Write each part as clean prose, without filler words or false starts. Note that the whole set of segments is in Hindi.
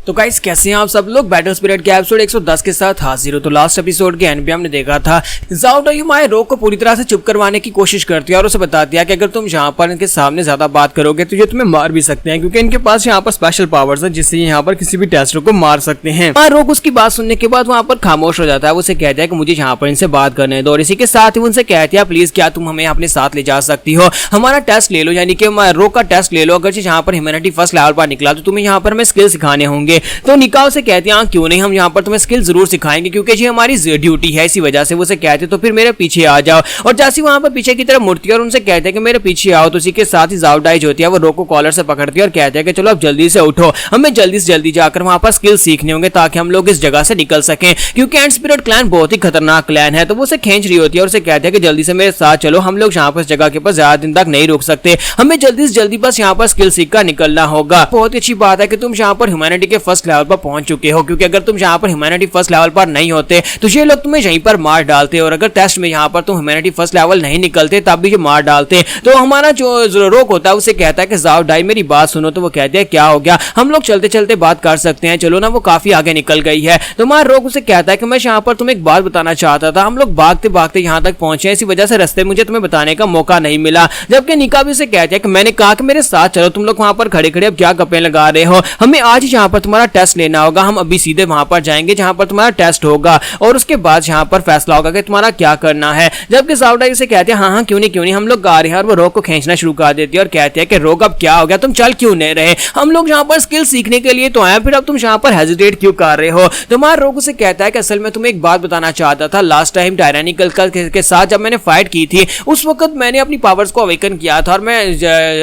तो गाइस कैसे हैं आप सब लोग। बैटल स्पिरिट के एपिसोड 110 के साथ हाजिर हो। तो लास्ट एपिसोड के एंड पे हमने देखा था ज़ाओ डाई हमारे रोग को पूरी तरह से चुप करवाने की कोशिश करती है और उसे बताती है कि अगर तुम यहाँ पर इनके सामने ज्यादा बात करोगे तो ये तुम्हें मार भी सकते हैं, क्योंकि इनके पास यहाँ पर स्पेशल पावर्स है जिससे यहाँ पर किसी भी टेस्टर को मार सकते हैं। रोग उसकी बात सुनने के बाद वहाँ पर खामोश हो जाता है। उसे कहता है कि मुझे यहाँ पर इनसे बात करने दो और इसी के साथ ही उनसे कहती है प्लीज क्या तुम हमें अपने साथ ले जा सकती हो, हमारा टेस्ट ले लो, यानी कि रोग का टेस्ट ले लो। अगर यहाँ पर ह्यूमैनिटी फर्स्ट लेवल पर निकला तो तुम्हें यहाँ पर हमें स्किल सिखाने होंगे। तो निकाह से कहते हैं क्यों नहीं, हम यहाँ पर तुम्हें स्किल जरूर सिखाएंगे क्योंकि ये हमारी ड्यूटी है। इसी वजह से वो से कहते तो फिर मेरे पीछे आ जाओ। और जैसे वहां पर पीछे की तरफ मुड़ती है और उनसे कहते हैं कि मेरे पीछे आओ, तो उसी के साथ ही ज़ाओ डाई जो होती है वो रोग को कॉलर से पकड़ती है और कहते हैं कि चलो अब जल्दी से उठो, हमें जल्दी से जल्दी जाकर वहां पर स्किल सीखने होंगे ताकि हम लोग इस जगह से निकल सकें, क्योंकि एंड स्पिरिट क्लैन बहुत ही खतरनाक क्लैन है। तो वो उसे खींच रही होती है और उसे कहते हैं कि जल्दी से मेरे साथ चलो, हम लोग यहाँ पर इस जगह के पास ज्यादा दिन तक नहीं रुक सकते, हमें जल्दी से जल्दी बस यहाँ पर स्किल सीख कर निकलना होगा। बहुत ही अच्छी बात है कि तुम यहाँ पर ह्यूमैनिटी के फर्स्ट लेवल पर पहुंच चुके हो, क्योंकि अगर तुम यहाँ पर ह्यूमैनिटी फर्स्ट लेवल पर नहीं होते तो ये लोग तुम्हें यहीं पर मार डालते, और अगर टेस्ट में यहाँ पर तुम ह्यूमैनिटी फर्स्ट लेवल नहीं निकलते तब भी ये मार डालते। तो हमारा जो रोग होता है उसे कहता है कि ज़ाओ डाई मेरी बात सुनो। तो वो कहते हैं क्या हो गया, हम लोग चलते चलते बात कर सकते हैं, चलो ना। वो काफी आगे निकल गई है। तो हमारा रोग उसे कहता है कि मैं यहाँ पर तुम्हें एक बात बताना चाहता था, हम लोग भागते भागते यहाँ तक पहुंचे, इसी वजह से रास्ते मुझे तुम्हें बताने का मौका नहीं मिला। जबकि निकाह भी उसे कहते हैं कि मैंने कहा कि मेरे साथ चलो, तुम लोग वहां पर खड़े खड़े अब क्या गप्पे लगा रहे हो, हमें आज ही यहाँ पर तुम्हारा टेस्ट लेना होगा, हम अभी सीधे वहां पर जाएंगे जहां पर तुम्हारा टेस्ट होगा और उसके बाद यहाँ पर फैसला होगा कि तुम्हारा क्या करना है। जबकि ज़ाओ डाई से कहते हैं हाँ क्यों नहीं हम लोग आ रहे हैं। और वो रोग को खींचना शुरू कर देती है और कहते हैं कि रोग अब क्या हो गया, तुम चल क्यों नहीं रहे, हम लोग यहाँ पर स्किल सीखने के लिए तो आए, फिर अब तुम यहाँ पर हेजिटेट क्यों कर रहे हो। तो हमारा रोग उसे कहता है कि असल में तुम्हें एक बात बताना चाहता था, लास्ट टाइम टायरानिकल के साथ जब मैंने फाइट की थी उस वक्त मैंने अपनी पावर्स को अवेकन किया था और मैं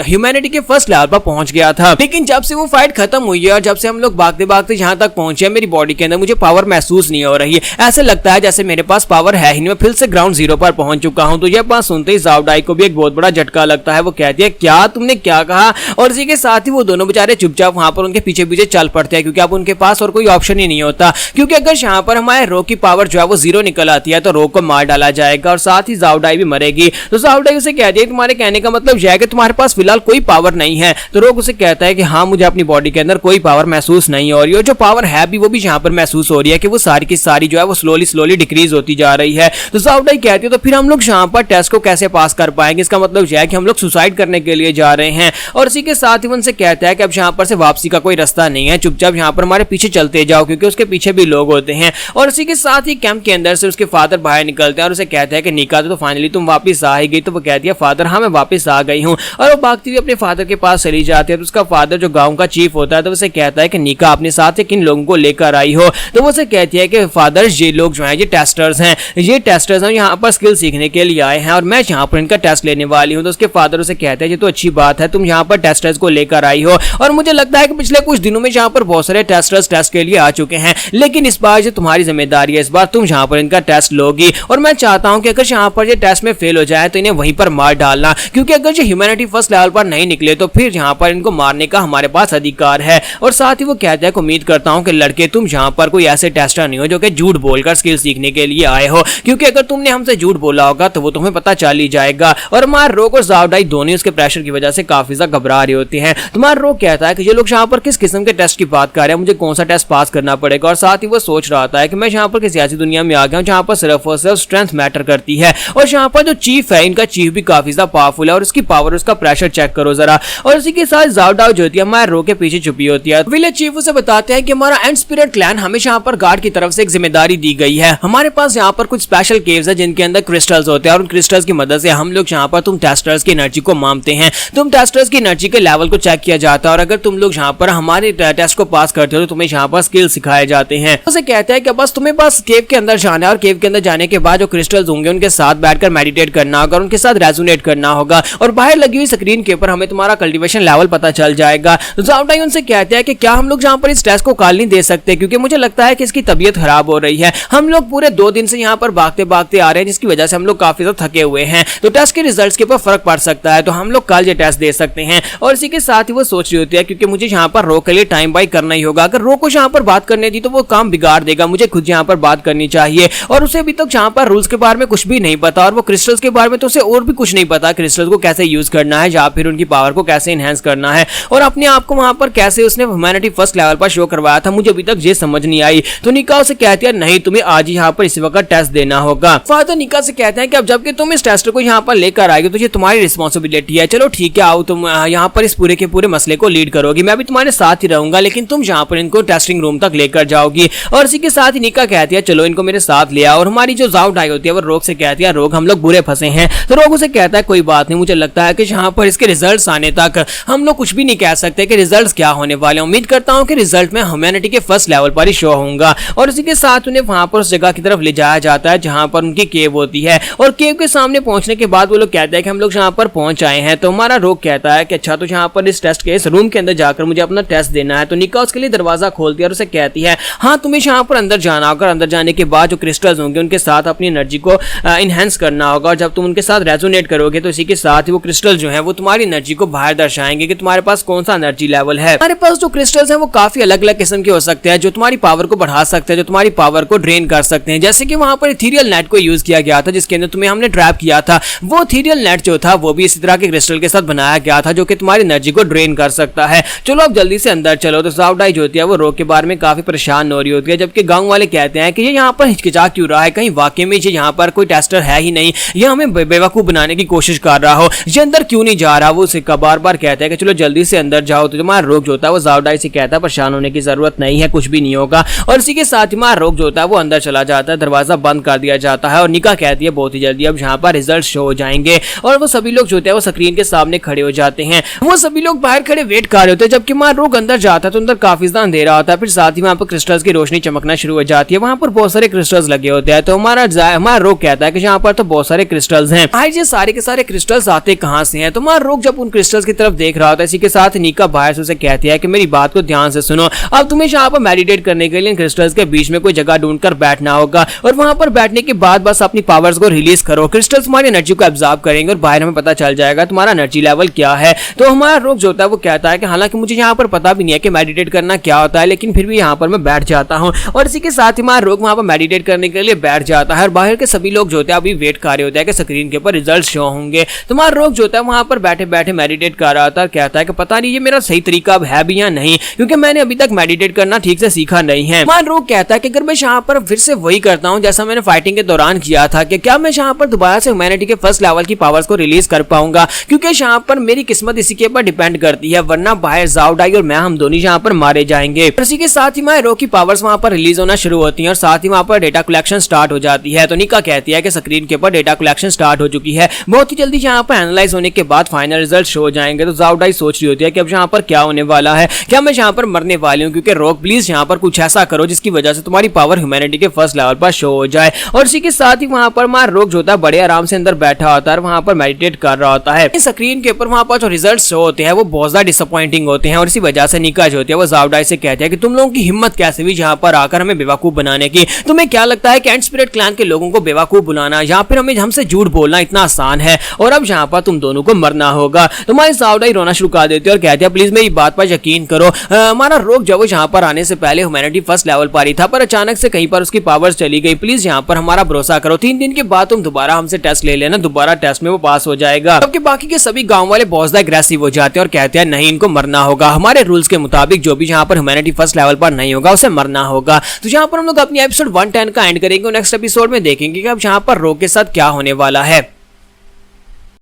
ह्यूमैनिटी के फर्स्ट लेवल पर पहुंच गया था। लेकिन जब से वो फाइट खत्म हुई है और जब से हम लोग भागते भागते यहाँ तक पहुंचे, मेरी बॉडी के अंदर मुझे पावर महसूस नहीं हो रही है, ऐसे लगता है जैसे मेरे पास पावर है ही नहीं, मैं फिर से ग्राउंड जीरो पर पहुंच चुका हूं। तो यह बात सुनते ही ज़ाओ डाई को भी एक बहुत बड़ा झटका लगता है। वो कहती है क्या तुमने क्या कहा, और इसी के साथ ही वो दोनों बेचारे चुपचाप वहां पर उनके पीछे पीछे चल पड़ते हैं, क्योंकि अब उनके पास और कोई ऑप्शन ही नहीं होता, क्योंकि अगर यहाँ पर हमारे रोग की पावर जो है वो जीरो निकल आती है तो रोग को मार डाला जाएगा और साथ ही ज़ाओ डाई भी मरेगी। तो ज़ाओ डाई उसे कहती है तुम्हारे कहने का मतलब यह है कि तुम्हारे पास फिलहाल कोई पावर नहीं है। तो रोग उसे कहता है कि हाँ मुझे अपनी बॉडी के अंदर कोई पावर महसूस नहीं हो रही है, जो पावर है भी वो भी यहाँ पर महसूस हो रही है कि वो सारी की सारी जो है वो स्लोली डिक्रीज होती जा रही है। तो ज़ाओ डाई कहती है तो फिर हम लोग यहाँ पर टेस्ट को कैसे पास कर पाएंगे, इसका मतलब यह है कि हम लोग सुसाइड करने के लिए जा रहे हैं। और इसी के साथ ही उनसे कहता है कि अब यहाँ पर से वापसी का कोई रास्ता नहीं है, चुपचाप यहाँ पर हमारे पीछे चलते जाओ, क्योंकि उसके पीछे भी लोग होते हैं। और इसी के साथ ही कैंप के अंदर से उसके फादर बाहर निकलते हैं और उसे कहता है कि निकाह तो फाइनली तुम वापस आ ही गई। तो वो कहती है फादर हाँ मैं वापस आ गई हूँ, और वो भागती हुई अपने फादर के पास चली जाती है। तो उसका फादर जो गाँव का चीफ होता है तो उसे कहता है कि निकाह अपने साथ किन लोगों को लेकर आई हो। तो वो उसे कहती है कि फादर ये लोग जो है ये टेस्टर्स हैं, यहाँ पर स्किल सीखने के लिए आए हैं और मैं यहाँ पर इनका टेस्ट लेने वाली हूँ। तो उसके फादर उसे कहते हैं ये तो अच्छी बात है, तुम यहाँ पर टेस्टर्स को लेकर आई हो, और मुझे लगता है कि पिछले कुछ दिनों में यहाँ पर बहुत सारे टेस्टर्स टेस्ट के लिए आ चुके हैं, लेकिन इस बार ये तुम्हारी जिम्मेदारी है, इस बार तुम यहाँ पर इनका टेस्ट लोगी। और मैं चाहता हूँ कि अगर यहाँ पर ये टेस्ट में फेल हो जाए तो इन्हें वहीं पर मार डालना, क्योंकि अगर ये ह्यूमैनिटी फर्स्ट लेवल पर नहीं निकले तो फिर यहाँ पर इनको मारने का हमारे पास अधिकार है। और साथ ही वो कहता है कि उम्मीद करता हूँ कि लड़के तुम यहाँ पर कोई ऐसे टेस्टर नहीं हो जो कि झूठ बोलकर स्किल सीखने के लिए आए हो, क्योंकि अगर तुमने हमसे झूठ बोला होगा तो वो तुम्हें पता चल ही जाएगा। और हमारा रोग और ज़ाओ डाई दोनों उसके प्रेशर की वजह से काफी ज्यादा घबरा रही होती हैं। तुम्हारा रोग कहता है कि ये लोग यहाँ पर किस किस्म के टेस्ट की बात कर रहे हैं, मुझे कौन सा टेस्ट पास करना पड़ेगा। और साथ ही वो सोच रहा था कि मैं यहाँ पर किसी ऐसी दुनिया में आ गया हूँ जहाँ पर सिर्फ और सिर्फ स्ट्रेंथ मैटर करती है, और यहाँ पर जो चीफ है इनका चीफ भी काफी ज्यादा पावरफुल है, और उसकी पावर उसका प्रेशर चेक करो जरा। और इसी के साथ ज़ाओ डाई जो होती है हमारे रोग के पीछे छुपी होती है। विलेज चीफ उसे बताते हैं कि हमारा एंड स्पिरिट क्लैन हमेशा यहाँ पर गार्ड की तरफ से एक जिम्मेदारी दी गई है, हमारे पास यहाँ पर कुछ स्पेशल केव्स है जिनके अंदर क्रिस्टल्स होते हैं, और उन क्रिस्टल्स की मदद से हम लोग यहाँ पर तुम टेस्टर्स की एनर्जी को मापते हैं, तुम टेस्टर्स की एनर्जी के लेवल को चेक किया जाता है, और अगर तुम लोग यहाँ पर हमारे टेस्ट को पास करते हो तो तुम्हें यहाँ पर स्किल सिखाए जाते हैं। उसे कहते हैं कि बस तुम्हें बस केव के अंदर जाना है, और केव के अंदर जाने के बाद जो क्रिस्टल्स होंगे उनके साथ बैठकर मेडिटेट करना होगा, उनके साथ रेजोनेट करना होगा, और बाहर लगी हुई स्क्रीन के ऊपर हमें तुम्हारा कल्टीवेशन लेवल पता चल जाएगा। ज़ाओ डाई उनसे कहते हैं कि क्या हम लोग यहाँ पर इस टेस्ट को कॉल नहीं दे सकते, क्योंकि मुझे लगता है कि इसकी तबीयत खराब हो रही है, हम लोग पूरे 2 दिन से यहाँ पर भागते भागते आ रहे हैं, जिसकी वजह से हम लोग काफी ज्यादा थके हुए हैं, तो टेस्ट के रिजल्ट्स के ऊपर फर्क पड़ सकता है, तो हम लोग कल ये टेस्ट दे सकते हैं। और इसी के साथ ही वो सोच रही होती है क्योंकि मुझे यहाँ पर रो के लिए टाइम बाई करना ही होगा, अगर रो को यहाँ पर बात करने दी तो वो काम बिगाड़ देगा, मुझे खुद यहाँ पर बात करनी चाहिए। और उसे अभी तक यहाँ पर रूल्स के बारे में कुछ भी नहीं पता, और वो क्रिस्टल्स के बारे में तो उसे और भी कुछ नहीं पता, क्रिस्टल्स को कैसे यूज करना है या फिर उनकी पावर को कैसे इनहेंस करना है, और अपने आप को वहां पर कैसे उसने ह्यूमैनिटी फर्स्ट फर्स्ट लेवल पर शो करवाया था, मुझे अभी तक ये समझ नहीं आई। तो निका उसे कहती है नहीं, तुम्हें आज ही यहाँ पर इसी वक्त टेस्ट देना होगा। फादर निका से कहते हैं कि अब जबकि तुम इस टेस्ट को यहाँ पर लेकर आएगी तो ये तुम्हारी रिस्पॉन्सिबिलिटी है। चलो ठीक है, आओ तुम यहाँ पर इस पूरे के पूरे मसले को लीड करोगी, मैं भी तुम्हारे साथ ही रहूंगा, लेकिन तुम यहाँ पर इनको टेस्टिंग रूम तक लेकर जाओगी। और इसी के साथ ही निका कहती है चलो इनको मेरे साथ ले आओ। और हमारी जो जाओ डाई होती है वो रोग से कहती है रोग हम लोग बुरे फंसे हैं। तो रोग उसे कहता है कोई बात नहीं, मुझे लगता है कि यहाँ पर इसके रिजल्ट्स आने तक हम लोग कुछ भी नहीं कह सकते कि रिजल्ट्स क्या होने वाले। उम्मीद करता हूँ कि रिजल्ट में ह्यूमैनिटी के फर्स्ट लेवल पर ही शो होऊंगा। और इसी के साथ उन्हें वहां पर उस जगह की तरफ ले जाया जाता है जहां पर उनकी केव होती है। और केव के सामने पहुंचने के बाद वो लोग कहते हैं कि हम लोग यहाँ पर पहुंच आए हैं। तो हमारा रोग कहता है कि अच्छा तो यहाँ पर इस टेस्ट के इस रूम के अंदर जाकर मुझे अपना टेस्ट देना है। तो निका उसके लिए दरवाजा खोलती है और उसे कहती है हाँ तुम्हें यहाँ पर अंदर जाना होगा। अंदर जाने के बाद जो क्रिस्टल्स होंगे उनके साथ अपनी एनर्जी को इनहेंस करना होगा। और जब तुम उनके साथ रेजोनेट करोगे तो इसी के साथ ही वो क्रिस्टल जो है वो तुम्हारी एनर्जी को बाहर दर्शाएंगे कि तुम्हारे पास कौन सा एनर्जी लेवल है। हमारे पास जो क्रिस्टल्स हैं वो काफी अलग अलग किस्म के हो सकते हैं, जो तुम्हारी पावर को बढ़ा सकते हैं, जो तुम्हारी पावर को ड्रेन कर सकते हैं। जैसे कि वहां पर इथेरियल नेट को यूज किया गया था जिसके अंदर तुम्हें हमने ट्रैप किया था। वो इथेरियल नेट जो था वो भी इसी तरह के क्रिस्टल के साथ बनाया गया था जो कि तुम्हारी एनर्जी को ड्रेन कर सकता है। चलो अब जल्दी से अंदर चलो। तो जावडाई जो होती है वो रोग के बारे में काफी परेशान हो रही होती है, जबकि गांव वाले कहते हैं कि ये यहाँ पर हिचकिचा क्यों रहा है, कहीं वाकई में ये यहाँ पर कोई टेस्टर है ही नहीं, ये हमें बेवकूफ बनाने की कोशिश कर रहा हो, ये अंदर क्यों नहीं जा रहा। वो उसे बार बार कहते हैं कि चलो जल्दी से अंदर जाओ। तो तुम्हारा रोग जो होता है वो जावडाई से कहता है परेशान होने की जरूरत नहीं है, कुछ भी नहीं होगा। और इसी के साथ ही हमारा रोग जो होता है वो अंदर चला जाता है, दरवाजा बंद कर दिया जाता है। और निका कहती है बहुत ही जल्दी अब यहाँ पर रिजल्ट शो हो जाएंगे। और वो सभी लोग जो होते हैं वो स्क्रीन के सामने खड़े हो जाते हैं। वो सभी लोग बाहर खड़े वेट कर रहे होते हैं, जबकि हमारा रोग अंदर जाता है तो अंदर काफी ज्यादा अंधेरा होता है। फिर साथ ही वहाँ पर क्रिस्टल्स की रोशनी चमकना शुरू हो जाती है। वहाँ पर बहुत सारे क्रिस्टल्स लगे होते हैं। तो हमारा रोग कहता है कि यहाँ पर तो बहुत सारे क्रिस्टल्स हैं, आज ये सारे के सारे क्रिस्टल्स आते कहाँ से हैं। तो हमारा रोग जब उन क्रिस्टल्स की तरफ देख रहा होता है, इसी के साथ निका बाहर से उसे कहती है कि मेरी बात को ध्यान से सुनो, अब तुम्हें यहाँ पर मेडिटेट करने के लिए क्रिस्टल्स के बीच में कोई जगह ढूंढकर बैठना होगा। और वहां पर बैठने के बाद बस अपनी पावर्स को रिलीज करो, क्रिस्टल्स तुम्हारी एनर्जी को एब्जॉर्ब करेंगे और बाहर हमें पता चल जाएगा तुम्हारा एनर्जी लेवल क्या है। तो हमारा रोग जो होता है वो कहता है कि हालांकि मुझे यहाँ पर पता भी नहीं है कि मेडिटेट करना क्या होता है, लेकिन फिर भी यहाँ पर मैं बैठ जाता हूँ। और इसी के साथ ही हमारा रोग वहां पर मेडिटेट करने के लिए बैठ जाता है। और बाहर के सभी लोग जो होते हैं अभी वेट कर रहे होते हैं कि स्क्रीन के ऊपर रिजल्ट शो होंगे। तो हमारा रोग जो होता है वहां पर बैठे बैठे मेडिटेट कर रहा था और कहता है कि पता नहीं ये मेरा सही तरीका अब है भी या नहीं, क्योंकि मैंने अभी तक मेडिटेट करना ठीक से सीखा नहीं है। हमारा रोग कहता है कि अगर मैं यहाँ पर फिर से वही करता हूँ जैसा मैंने फाइटिंग के दौरान किया था, कि क्या मैं यहाँ पर दोबारा से ह्यूमैनिटी के फर्स्ट लेवल की पावर्स को रिलीज कर पाऊंगा, क्योंकि यहाँ पर मेरी किस्मत इसी के ऊपर डिपेंड करती है, वरना बाहर जावडाई और मैं हम दोनों यहाँ पर मारे जाएंगे। इसी के साथ ही हमारे रोग की पावर्स वहां पर रिलीज होना शुरू होती है और साथ ही वहां पर डेटा कलेक्शन स्टार्ट हो जाती है। तो निका कहती है कि स्क्रीन के ऊपर डेटा कलेक्शन स्टार्ट हो चुकी है, बहुत ही जल्दी यहाँ पर एनालाइज होने के बाद फाइनल रिजल्ट शो हो जाएंगे। तो जावडाई सोच रही होती है कि अब यहाँ पर क्या होने वाला है, क्या मैं यहाँ पर मरने वाली हूँ, क्योंकि रोग प्लीज यहाँ पर कुछ ऐसा करो जिसकी वजह से तुम्हारी पावर ह्यूमैनिटी के फर्स्ट लेवल पर शो हो जाए। और इसी के साथ ही वहां पर हमारा रोग जो होता है बड़े आराम से अंदर बैठा होता है और वहां पर मेडिटेट कर रहा होता है। स्क्रीन के ऊपर वहां पर जो रिजल्ट शो होते हैं वो बहुत ज्यादा डिसअपॉइंटिंग होते हैं। और इसी वजह से निका जो होती है वो जावडाई से कहते हैं कि तुम लोगों की हिम्मत कैसे हुई यहाँ पर आकर हमें बेवकूफ बनाने की, तुम्हें क्या लगता है कि एंड स्पिरिट क्लैन के लोगों को बेवकूफ बुलाना या फिर हमें हमसे झूठ बोलना इतना आसान है, और अब यहाँ पर तुम दोनों को मरना होगा। तुम्हारी जावडाई रोना शुरू कर देती है और कहती है प्लीज मेरी बात पर यकीन करो, हमारा रोग जब वो यहाँ पर आने से पहले ह्यूमैनिटी फर्स्ट लेवल पर ही था, पर अचानक से कहीं पर उसकी पावर्स चली गई, प्लीज यहाँ पर हमारा भरोसा करो, 3 दिन के बाद तुम दोबारा हमसे टेस्ट ले लेना, दोबारा टेस्ट में वो पास हो जाएगा। जबकि बाकी के सभी गांव वाले बहुत ज्यादा एग्रेसिव हो जाते हैं और कहते हैं नहीं इनको मरना होगा, हमारे रूल्स के मुताबिक जो भी यहाँ पर ह्यूमैनिटी फर्स्ट लेवल पर नहीं होगा उसे मरना होगा। तो यहाँ पर हम लोग अपनी एपिसोड 110 का एंड करेंगे और नेक्स्ट एपिसोड में देखेंगे कि अब यहाँ पर रोग के साथ क्या होने वाला है।